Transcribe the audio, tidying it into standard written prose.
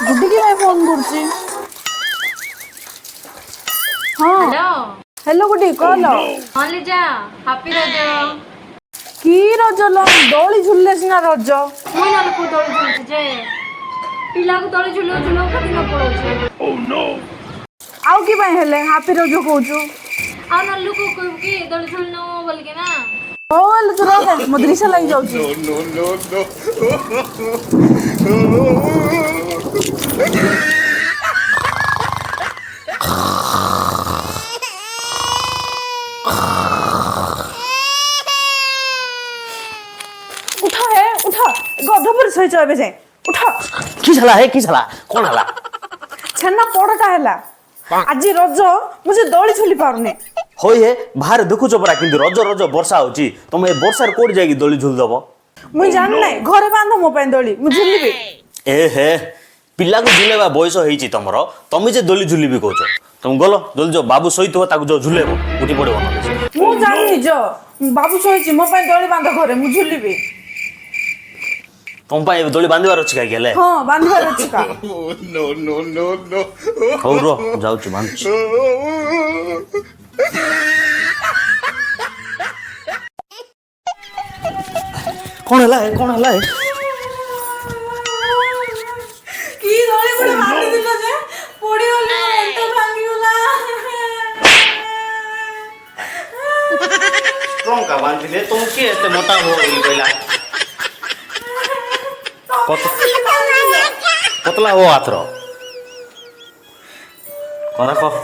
गुड्डी की मैं फोन करছি हाँ हेलो हेलो गुड्डी कॉल हाँ लिजा हैप्पी रज की रज लो दौड़ी झुलले सिना रज मुई ना को दोली झुलছি जे पिला को दोली झुलो झुलो के दिन पड़ोछे आउ की ପାଇଁ ହେଲେ ହାପି ରଜ କହୁଛୁ आ नल्लू को कहू कि दोली झुलनो बोल के ना ହଉ ହେଲେ ତୁ ରହ ମୋ ଦୃଶ୍ୟ ଲାଗି ଯାଉଛି उठा है उठा गध पर ଶୋଇଛ ଏବେ ଯାଏ उठा কি ঝালা হে কি ঝালা কোন ঝালা ଛେନା ପୋଡ଼ଟା ହେଲା ଆଜି ରଜ ମୁଁ ସେ ଦୋଳି ଝୁଲି ପାରୁନି হই হে বাহারে দেখুছ পরা কিন্তু রজ রজ বর্ষা হচ্ছে তুমি এই বর্ষার কোড যাই দোলি ঝুল দব ମୁଁ ଜାଣି ନାହିଁ ଘରେ ବାନ୍ଧ ମୋ ପାଇଁ ଦୋଳି ମୁଁ ଝୁଲିବି এ হে পিলাକୁ ঝুলেবা বয়স হইছি তোমার তুমি যে দোলি ঝুলিবি কହୁଛ তুমি গলো জলদি যাও বাবু সহিত তাকে যাও ঝুলেব উঠি পড়িব না ମୁଁ ଜାଣିନି ଯ ବାବୁ ଶୋଇଛି ମୋ ପାଇଁ ଦୋଳି ବାନ୍ଧ ଘରେ ମୁଁ ଝୁଲିବି ତମ ପାଇଁ ଦୋଳି ବାନ୍ଧିବାର ଅଛି କାହିଁକି ହେଲେ ହଁ ବାନ୍ଧିବାର ଅଛି କା ହଉ ରୁହ ଯାଉଛି ବାନ୍ଧୁଛି କଣ ହେଲା କଣ ହେଲା କି ଦୋଳି ଗୋଟେ ବାନ୍ଧିଥିଲ ଯେ ପଡ଼ିଗଲି ମୋ ଅଣ୍ଟା ଭାଙ୍ଗିଗଲା ଟଙ୍କା ବାନ୍ଧିଲେ ତମକୁ କିଏ ଏତେ ମୋଟା ହବ ବୋଲି କହିଲା ପତଲା ହବ ହାତର କଣ କହ